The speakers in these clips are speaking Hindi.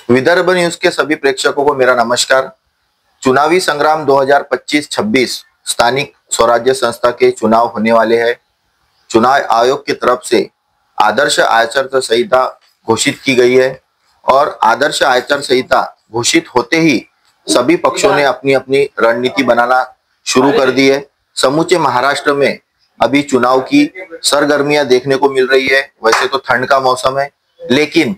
विदर्भ न्यूज के सभी प्रेक्षकों को मेरा नमस्कार। चुनावी संग्राम 2025-26 स्थानिक स्वराज्य संस्था के चुनाव होने वाले हैं। चुनाव आयोग की तरफ से आदर्श आचार संहिता घोषित की गई है और आदर्श आचार संहिता घोषित होते ही सभी पक्षों ने अपनी अपनी रणनीति बनाना शुरू कर दी है। समूचे महाराष्ट्र में अभी चुनाव की सरगर्मियां देखने को मिल रही है। वैसे तो ठंड का मौसम है, लेकिन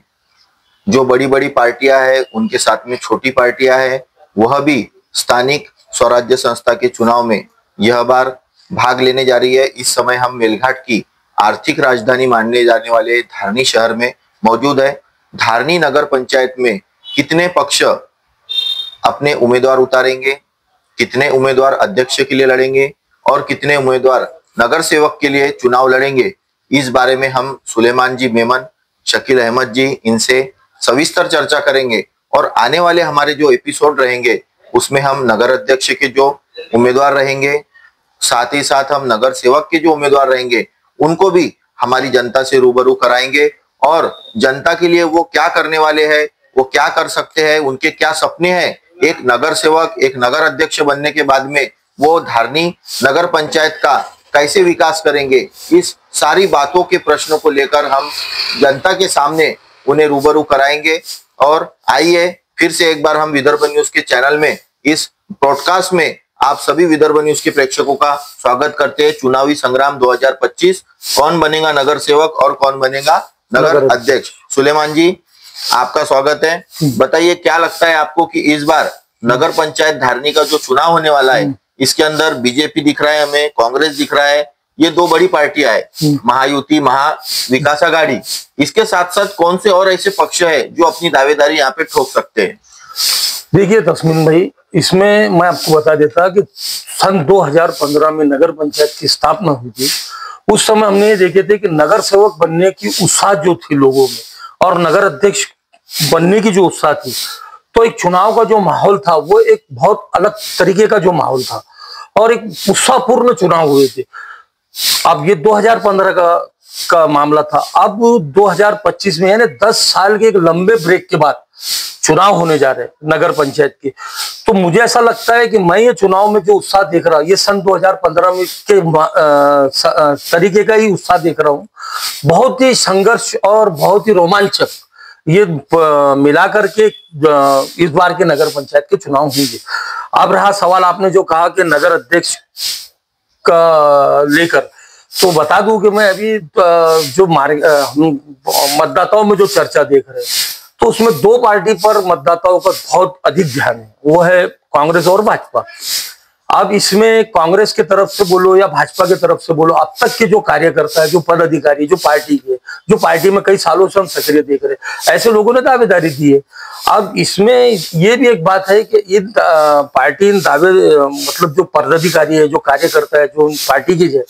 जो बड़ी बड़ी पार्टियां हैं उनके साथ में छोटी पार्टियां हैं, वह भी स्थानिक स्वराज्य संस्था के चुनाव में यह बार भाग लेने जा रही है। इस समय हम मेलघाट की आर्थिक राजधानी मानने जाने वाले धारनी शहर में मौजूद है। धारनी नगर पंचायत में कितने पक्ष अपने उम्मीदवार उतारेंगे, कितने उम्मीदवार अध्यक्ष के लिए लड़ेंगे और कितने उम्मीदवार नगर सेवक के लिए चुनाव लड़ेंगे, इस बारे में हम सुलेमान जी मेमन, शकील अहमद जी, इनसे सविस्तर चर्चा करेंगे। और आने वाले हमारे जो एपिसोड रहेंगे उसमें हम नगर अध्यक्ष के जो उम्मीदवार रहेंगे, साथ ही साथ हम नगर सेवक के जो उम्मीदवार रहेंगे उनको भी हमारी जनता से रूबरू कराएंगे और जनता के लिए वो क्या करने वाले हैं, वो क्या कर सकते हैं, उनके क्या सपने हैं। एक नगर सेवक, एक नगर अध्यक्ष बनने के बाद में वो धारनी नगर पंचायत का कैसे विकास करेंगे, इस सारी बातों के प्रश्नों को लेकर हम जनता के सामने उन्हें रूबरू कराएंगे। और आइए फिर से एक बार हम विदर्भ न्यूज के चैनल में इस ब्रॉडकास्ट में आप सभी विदर्भ न्यूज के प्रेक्षकों का स्वागत करते हैं। चुनावी संग्राम 2025, कौन बनेगा नगर सेवक और कौन बनेगा नगर अध्यक्ष। सुलेमान जी, आपका स्वागत है। बताइए, क्या लगता है आपको कि इस बार नगर पंचायत धारनी का जो चुनाव होने वाला है, इसके अंदर बीजेपी दिख रहा है, हमें कांग्रेस दिख रहा है, ये दो बड़ी पार्टियां है, महायुति, महाविकास आघाड़ी, इसके साथ साथ कौन से और ऐसे पक्ष है जो अपनी दावेदारी यहाँ पे ठोक सकते हैं? देखिए तस्मीन भाई, इसमें मैं आपको बता देता कि सन 2015 में नगर पंचायत की स्थापना हुई थी। उस समय हमने ये देखे थे कि नगर सेवक बनने की उत्साह जो थी लोगों में और नगर अध्यक्ष बनने की जो उत्साह थी, तो एक चुनाव का जो माहौल था वो एक बहुत अलग तरीके का जो माहौल था और एक उत्साहपूर्ण चुनाव हुए थे। अब ये 2015 का मामला था। अब 2025 में यानी 10 साल के एक लंबे ब्रेक के बाद चुनाव होने जा रहे हैं नगर पंचायत के। तो मुझे ऐसा लगता है कि मैं ये चुनाव में जो उत्साह देख रहा हूँ, ये सन 2015 में के तरीके का ही उत्साह देख रहा हूँ। बहुत ही संघर्ष और बहुत ही रोमांचक ये मिला करके इस बार के नगर पंचायत के चुनाव होंगे। अब रहा सवाल आपने जो कहा कि नगर अध्यक्ष का लेकर, तो बता दूं कि मैं अभी जो मतदाताओं में जो चर्चा देख रहे हैं, तो उसमें दो पार्टी पर मतदाताओं का बहुत अधिक ध्यान है, वो है कांग्रेस और भाजपा। अब इसमें कांग्रेस की तरफ से बोलो या भाजपा की तरफ से बोलो, अब तक के जो कार्यकर्ता है, जो पदाधिकारी, जो पार्टी में कई सालों से हम सक्रिय देख रहे हैं, ऐसे लोगों ने दावेदारी दी है। अब इसमें ये भी एक बात है कि इन पार्टी दावे मतलब जो पदाधिकारी है, जो कार्यकर्ता है, जो पार्टी की है,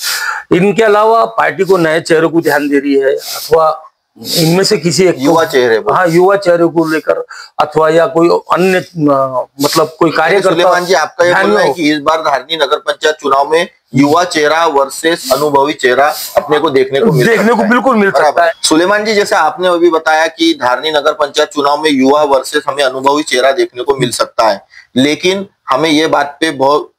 इनके अलावा पार्टी को नए चेहरों को ध्यान दे रही है अथवा इनमें से किसी एक युवा चेहरे, हाँ, युवा चेहरे को लेकर अथवा या कोई अन्य मतलब कोई कार्यकर्ता। सुलेमान जी, आपका ये बोलना है कि इस बार धारनी नगर पंचायत चुनाव में युवा चेहरा वर्सेस अनुभवी चेहरा अपने को देखने को बिल्कुल मिल सकता है। सुलेमान जी, जैसे आपने अभी बताया कि धारनी नगर पंचायत चुनाव में युवा वर्सेस हमें अनुभवी चेहरा देखने को मिल सकता है, लेकिन हमें ये बात पे बहुत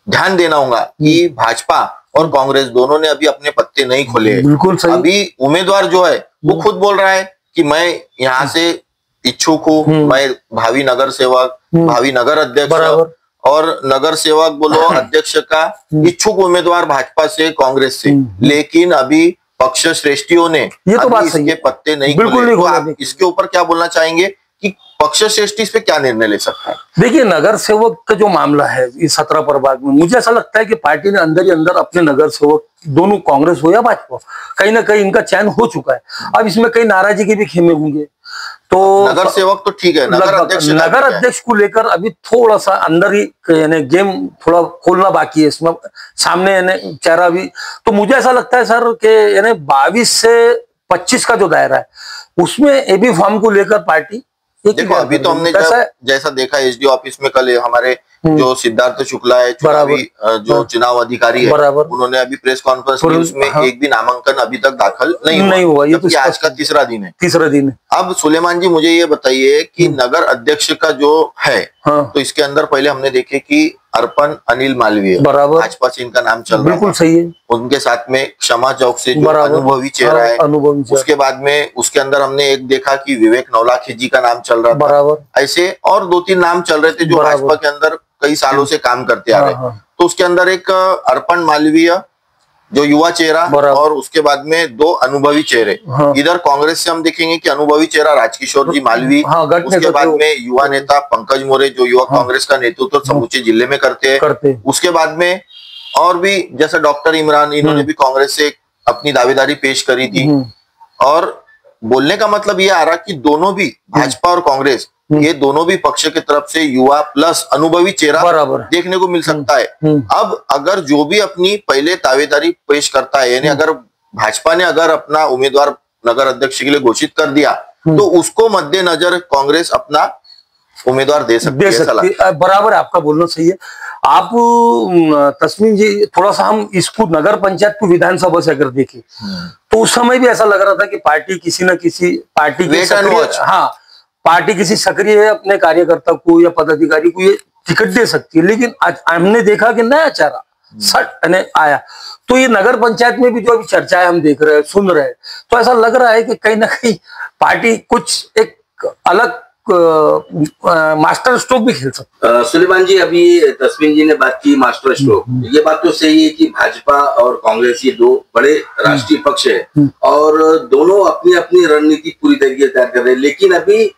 ध्यान देना होगा कि भाजपा और कांग्रेस दोनों ने अभी अपने पत्ते नहीं खोले। बिल्कुल सही। अभी उम्मीदवार जो है वो खुद बोल रहा है कि मैं यहाँ से इच्छुक हूँ, मैं भावी नगर सेवक, भावी नगर अध्यक्ष और नगर सेवक बोलो अध्यक्ष का इच्छुक उम्मीदवार भाजपा से, कांग्रेस से, लेकिन अभी पक्ष श्रेष्ठियों ने ये तो बात इसके पत्ते नहीं खोले। तो आप इसके ऊपर क्या बोलना चाहेंगे कि पक्ष श्रेष्ठी इस पे क्या निर्णय ले सकता है? देखिए, नगर सेवक का जो मामला है इस 17 प्रभाग में, मुझे ऐसा लगता है कि पार्टी ने अंदर ही अंदर अपने नगर सेवक, दोनों कांग्रेस हो या भाजपा, कहीं ना कहीं इनका चयन हो चुका है। अब इसमें कई नाराजगी के भी खेमे होंगे। तो नगर सेवक तो ठीक है, नगर अध्यक्ष को लेकर अभी थोड़ा सा अंदर ही यानी गेम थोड़ा खोलना बाकी है। इसमें सामने यानी चेहरा भी, तो मुझे ऐसा लगता है सर कि यानी 22 से 25 का जो दायरा है उसमें एबी फॉर्म को लेकर पार्टी देखो, अभी तो हमने जैसा देखा एसडी ऑफिस में कल हमारे जो सिद्धार्थ शुक्ला है, चुनावी जो चुनाव अधिकारी है, उन्होंने अभी प्रेस कॉन्फ्रेंस की, उसमें एक भी नामांकन अभी तक दाखिल नहीं हुआ। ये तो आज का तीसरा दिन है। अब सुलेमान जी मुझे ये बताइए कि नगर अध्यक्ष का जो है, तो इसके अंदर पहले हमने देखे कि अर्पण अनिल मालवीय, भाजपा से इनका नाम चल रहा है, बिल्कुल सही है। उनके साथ में क्षमा चौक से जो अनुभवी चेहरा है, उसके बाद में उसके अंदर हमने एक देखा कि विवेक नौलाखी जी का नाम चल रहा था। ऐसे और 2-3 नाम चल रहे थे जो भाजपा के अंदर कई सालों से काम करते आ रहे। तो उसके अंदर एक अर्पण मालवीय जो युवा चेहरा, और उसके बाद में 2 अनुभवी चेहरे। इधर कांग्रेस से हम देखेंगे कि अनुभवी चेहरा राजकिशोर जी मालवी, उसके बाद में युवा नेता पंकज मोरे जो युवा कांग्रेस का नेतृत्व समूचे जिले में करते हैं। उसके बाद में और भी जैसे डॉक्टर इमरान, इन्होंने भी कांग्रेस से अपनी दावेदारी पेश करी थी। और बोलने का मतलब ये आ रहा कि दोनों भी भाजपा और कांग्रेस, ये दोनों भी पक्ष की तरफ से युवा प्लस अनुभवी चेहरा देखने को मिल सकता है। अब अगर जो भी अपनी पहले दावेदारी पेश करता है, यानी अगर भाजपा ने अगर अपना उम्मीदवार नगर अध्यक्ष के लिए घोषित कर दिया, तो उसको मद्देनजर कांग्रेस अपना उम्मीदवार दे सकती है। बराबर आपका बोलना सही है। आप तस्मीन जी, थोड़ा सा हम इसको नगर पंचायत को विधानसभा से अगर देखें, तो उस समय भी ऐसा लग रहा था कि पार्टी किसी न किसी पार्टी की पार्टी किसी सक्रिय अपने कार्यकर्ता को या पदाधिकारी को ये टिकट दे सकती है। लेकिन आज हमने देखा कि नया चेहरा सट आया। तो ये नगर पंचायत में भी जो अभी चर्चाएं हम देख रहे हैं, सुन रहे हैं, तो ऐसा लग रहा है कि कहीं ना कहीं पार्टी कुछ एक अलग मास्टर स्ट्रोक भी खेल सकता। सुलेमान जी, अभी तस्मीन जी ने बात की मास्टर स्ट्रोक, ये बात तो सही है कि भाजपा और कांग्रेस ये 2 बड़े राष्ट्रीय पक्ष है और दोनों अपनी अपनी रणनीति पूरी तरीके से तैयार कर रहे हैं। लेकिन अभी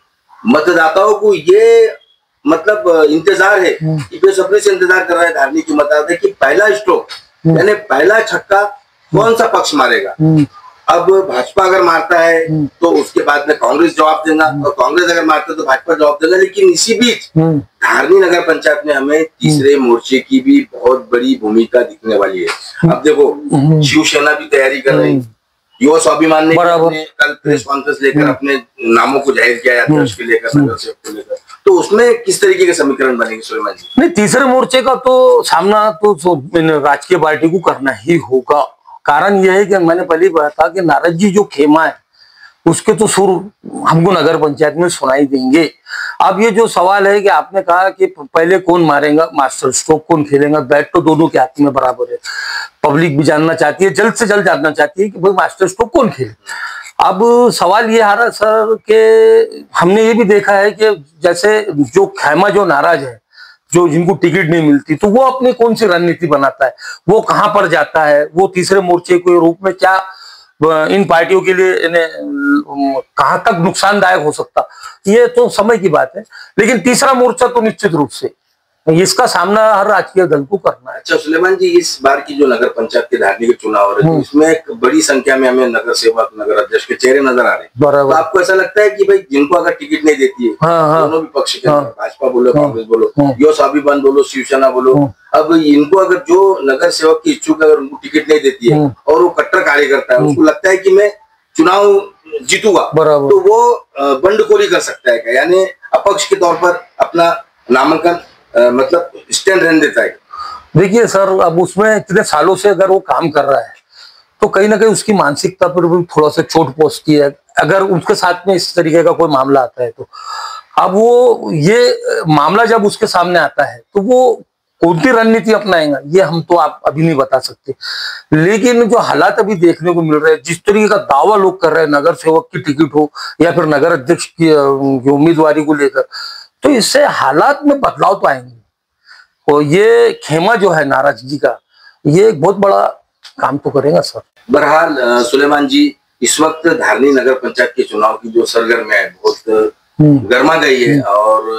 मतदाताओं को ये मतलब इंतजार है कि बेसब्री से इंतजार कर रहा है धार्मिक मतदाता कि पहला स्ट्रोक यानी पहला छक्का कौन सा पक्ष मारेगा। अब भाजपा अगर मारता है तो उसके बाद में कांग्रेस जवाब देगा, और कांग्रेस अगर मारता है तो भाजपा जवाब देगा। लेकिन इसी बीच धारनी नगर पंचायत में हमें तीसरे मोर्चे की भी बहुत बड़ी भूमिका दिखने वाली है। अब देखो, शिवसेना भी तैयारी कर रही, युवा स्वाभिमान ने कल प्रेस कॉन्फ्रेंस लेकर अपने नामों को जाहिर किया अध्यक्ष के लेकर, नगर सेवक को लेकर। तो उसमें किस तरीके के समीकरण बनेंगे सुलेमान जी? नहीं, तीसरे मोर्चे का तो सामना तो राजकीय पार्टी को करना ही होगा। कारण यह है कि मैंने पहले बताया था कि नारद जी जो खेमा है उसके तो सुर हमको नगर पंचायत में सुनाई देंगे। अब ये जो सवाल है कि आपने कहा कि पहले कौन मारेगा मास्टर स्ट्रोक, कौन खेलेगा, बैट तो दोनों के हाथ में बराबर है। पब्लिक भी जानना चाहती है, जल्द से जल्द जानना चाहती है कि भाई मास्टर स्ट्रोक कौन खेले। अब सवाल ये आ रहा सर कि हमने ये भी देखा है कि जैसे जो खेमा जो नाराज है, जो जिनको टिकट नहीं मिलती, तो वो अपनी कौन सी रणनीति बनाता है, वो कहां पर जाता है, वो तीसरे मोर्चे के रूप में क्या इन पार्टियों के लिए कहां तक नुकसानदायक हो सकता, ये तो समय की बात है। लेकिन तीसरा मोर्चा तो निश्चित रूप से इसका सामना हर राजकीय दल को करना है। अच्छा सुलेमान जी, इस बार की जो नगर पंचायत के धारनी के चुनाव हो रहे हैं, इसमें एक बड़ी संख्या में हमें नगर सेवक, नगर अध्यक्ष के चेहरे नजर आ रहे हैं। तो आपको ऐसा लगता है कि भाई जिनको अगर टिकट नहीं देती है, दोनों भी पक्ष के, भाजपा बोलो, कांग्रेस बोलो, युवा स्वाभिमान बोलो, शिवसेना बोलो, अब इनको अगर जो नगर सेवक की इच्छुक अगर उनको टिकट नहीं देती है और वो कट्टर कार्यकर्ता है, उसको लगता है कि मैं चुनाव जीतूंगा, तो वो बंडखोरी कर सकता है क्या? यानी अपक्ष के तौर पर अपना नामांकन मतलब स्टैंड रहने देता है? देखिए सर, अब उसमें इतने सालों से अगर वो काम कर रहा है तो कहीं ना कहीं उसकी मानसिकता पर भी थोड़ा सा चोट पहुंचती है अगर उसके साथ में इस तरीके का कोई मामला आता है तो। अब वो ये मामला जब उसके सामने आता है तो वो कौन सी रणनीति अपनाएगा ये हम तो आप अभी नहीं बता सकते। लेकिन जो हालात अभी देखने को मिल रहे हैं, जिस तरीके का दावा लोग कर रहे हैं नगर सेवक की टिकट हो या फिर नगर अध्यक्ष की उम्मीदवारी को लेकर, तो इससे हालात में बदलाव तो आएंगे। और ये खेमा जो है नाराज जी का, ये एक बहुत बड़ा काम तो करेगा सर। बहरहाल सुलेमान जी, इस वक्त धारनी नगर पंचायत के चुनाव की जो सरगर्मियां है बहुत गर्मा गई है और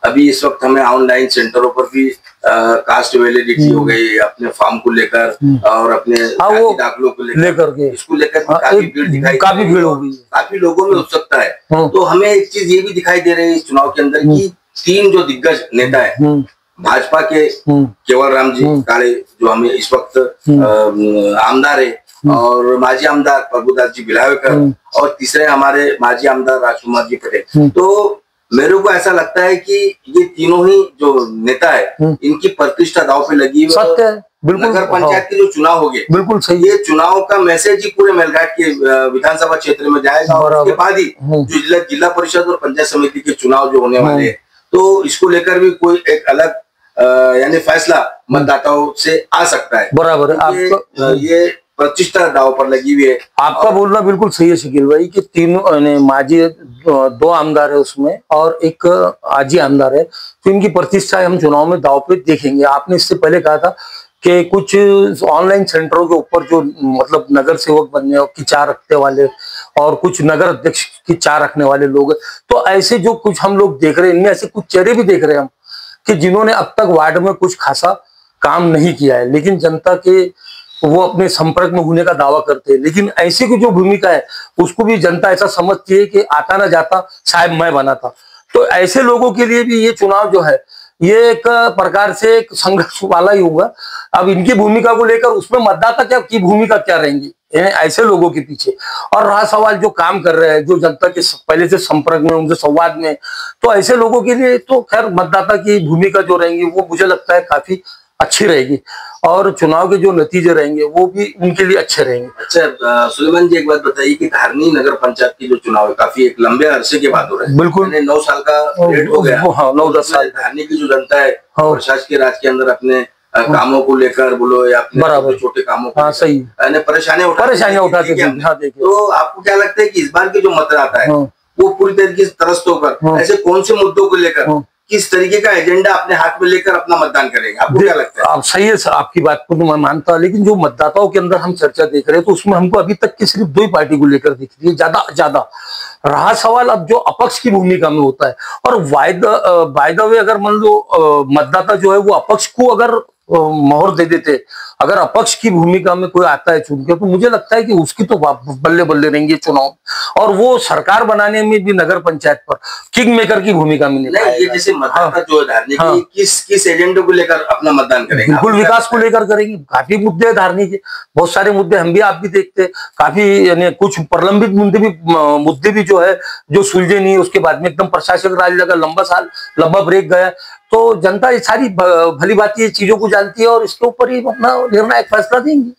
अभी इस वक्त हमें ऑनलाइन सेंटरों पर भी कास्ट वैलिडिटी हो गई अपने फॉर्म को लेकर और अपने दाखिलों को लेकर के, इसको लेकर काफी भीड़ दिखाई, काफी भीड़ हो गई, काफी लोगों में उत्सुकता है। तो हमें एक चीज ये भी दिखाई दे रही है इस चुनाव के अंदर की 3 जो दिग्गज नेता है भाजपा के, केवल राम जी काले जो हमें इस वक्त आमदार है, और माजी आमदार प्रभुदास जी बिलावेकर, और तीसरे हमारे माजी आमदार राजकुमार जी पटेल। तो मेरे को ऐसा लगता है कि ये तीनों ही जो नेता है इनकी प्रतिष्ठा दांव पे लगी हुई है। सत्य है, बिल्कुल। नगर पंचायत के जो चुनाव हो गए, बिल्कुल सही। ये चुनाव का मैसेज ही पूरे मेलघाट के विधानसाभा क्षेत्र में जाएगा और उसके बाद ही जो जिला परिषद और पंचायत समिति के चुनाव जो होने वाले हैं, तो इसको लेकर भी कोई एक अलग यानी फैसला मतदाताओं से आ सकता है। बराबर है आपका, ये प्रतिष्ठा दांव पर लगी हुई है। आपका बोलना बिल्कुल सही है शकील भाई कि तीनों माजी दो आमदार है उसमें और एक आजी आमदार है, तो इनकी प्रतिष्ठा हम चुनाव में दांव पे देखेंगे। आपने इससे पहले कहा था कि कुछ ऑनलाइन सेंटरों के ऊपर जो मतलब नगर सेवक बनने की चाह रखने वाले और कुछ नगर अध्यक्ष की चाह रखने वाले लोग, तो ऐसे जो कुछ हम लोग देख रहे हैं, इनमें ऐसे कुछ चेहरे भी देख रहे हैं हम कि जिन्होंने अब तक वार्ड में कुछ खासा काम नहीं किया है, लेकिन जनता के वो अपने संपर्क में होने का दावा करते हैं। लेकिन ऐसी की जो भूमिका है उसको भी जनता ऐसा समझती है कि आता ना जाता साहब मैं बना था। तो ऐसे लोगों के लिए भी ये चुनाव जो है ये एक प्रकार से एक संघर्ष वाला ही होगा। अब इनकी भूमिका को लेकर उसमें मतदाता की भूमिका क्या रहेंगी ऐसे लोगों के पीछे। और रहा सवाल जो काम कर रहे हैं, जो जनता के पहले से संपर्क में, उनसे संवाद में, तो ऐसे लोगों के लिए तो खैर मतदाता की भूमिका जो रहेंगी वो मुझे लगता है काफी अच्छी रहेगी और चुनाव के जो नतीजे रहेंगे वो भी उनके लिए अच्छे रहेंगे। अच्छा सुलेमान जी, एक बात बताइए कि धारनी नगर पंचायत की जो चुनाव है काफी एक लंबे अरसे के बाद हो रहा है। बिल्कुल 9 साल का पीरियड हो गया। हाँ, 9-10 साल। धारनी की जो जनता है प्रशासकीय राज के अंदर अपने कामों को लेकर बोलो या अपने छोटे कामों को, सही परेशानियां उठाते थे। तो आपको क्या लगता है कि इस बार की जो मतदाता है वो पूरी तरीके से त्रस्त होकर ऐसे कौन से मुद्दों को लेकर किस तरीके का एजेंडा अपने हाथ में लेकर अपना मतदान करेंगे? आपको क्या लगता है? आप सही है सर, आपकी बात को तो मैं मानता हूं, लेकिन जो मतदाताओं के अंदर हम चर्चा देख रहे हैं तो उसमें हमको अभी तक की सिर्फ 2 ही पार्टी को लेकर दिख रही है ज्यादा। रहा सवाल अब जो अपक्ष की भूमिका में होता है और बाय द वे अगर मान लो मतदाता जो है वो अपक्ष को अगर मोहर दे देते, अगर अपक्ष की भूमिका में कोई आता है चुन के, तो मुझे लगता है कि उसकी तो बल्ले बल्ले रहेंगे चुनाव और वो सरकार बनाने में भी नगर पंचायत पर किंग मेकर की भूमिका में नहीं। ये जैसे मतदाता जो है धारनी की किस एजेंडे को लेकर अपना मतदान करेंगे? बिल्कुल विकास को लेकर करेंगे। काफी मुद्दे धारनी के, बहुत सारे मुद्दे हम भी आप भी देखते हैं, काफी यानी कुछ प्रलंबित मुद्दे भी जो है जो सुलझे नहीं, उसके बाद में एकदम प्रशासक राज लगा, लंबा ब्रेक गया। तो जनता ये सारी भली भांति चीजों को जानती है और इसके ऊपर ही अपना निर्णायक फैसला देंगे।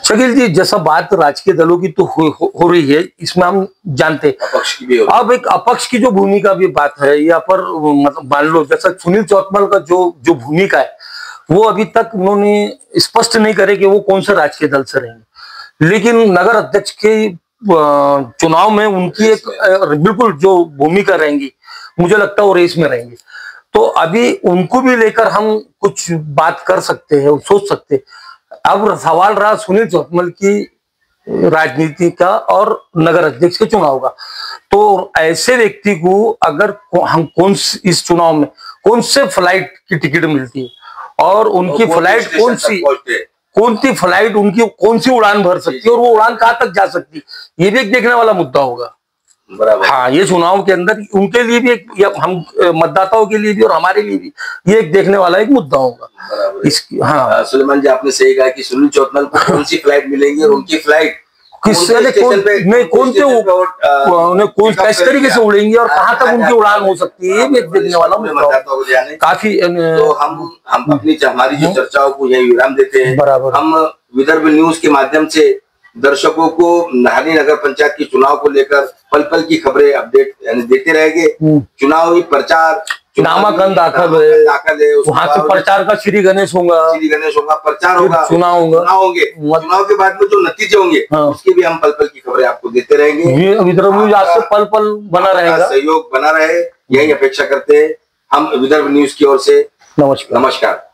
शकील जी, जैसा बात राजकीय दलों की तो हो रही है, इसमें हम जानते अपक्ष की भी हो। अब एक अपक्ष की जो भूमिका भी बात है यहाँ पर, मतलब मान लो जैसा सुनील चौतमल का जो भूमिका है वो अभी तक उन्होंने स्पष्ट नहीं करे कि वो कौन से राजकीय दल से रहेंगे, लेकिन नगर अध्यक्ष के चुनाव में उनकी एक बिल्कुल जो भूमिका रहेंगी मुझे लगता है वो रेस में रहेंगे। तो अभी उनको भी लेकर हम कुछ बात कर सकते हैं, सोच सकते हैं। अब सवाल रहा सुनील चौतमल की राजनीति का और नगर अध्यक्ष के चुनाव का, तो ऐसे व्यक्ति को अगर हम इस चुनाव में कौन से फ्लाइट की टिकट मिलती है और उनकी फ्लाइट कौन सी फ्लाइट उनकी कौन सी उड़ान भर सकती है और वो उड़ान कहाँ तक जा सकती है, ये भी एक देखने वाला मुद्दा होगा। हाँ, ये चुनाव के अंदर उनके लिए भी एक, हम मतदाताओं के लिए भी और हमारे लिए भी ये एक देखने वाला एक मुद्दा होगा इसकी। हाँ सुलेमान जी, आपने सही कहा कि सुनील चौतमल को कौन सी फ्लाइट मिलेगी और उनकी फ्लाइट किस तरीके से उड़ेंगी और कहाँ तक उनकी उड़ान हो सकती है, ये भी एक देखने वाला मतदाताओं को जाने काफी। तो हम हमारी जो चर्चाओं को यही विराम देते हैं। बराबर। हम विदर्भ न्यूज के माध्यम से दर्शकों को धारनी नगर पंचायत के चुनाव को लेकर पल पल की खबरें अपडेट यानी देते रहेंगे। चुनावी प्रचार नामांकन दाखिल है, वहाँ से प्रचार का श्री गणेश होगा, प्रचार होगा, चुनाव होंगे। चुनाव के बाद में जो नतीजे होंगे उसकी भी हम पल पल की खबरें आपको देते रहेंगे। ये विदर्भ न्यूज आज से पल पल बना रहेगा, सहयोग बना रहे, यही अपेक्षा करते हैं हम विदर्भ न्यूज की ओर से। नमस्कार।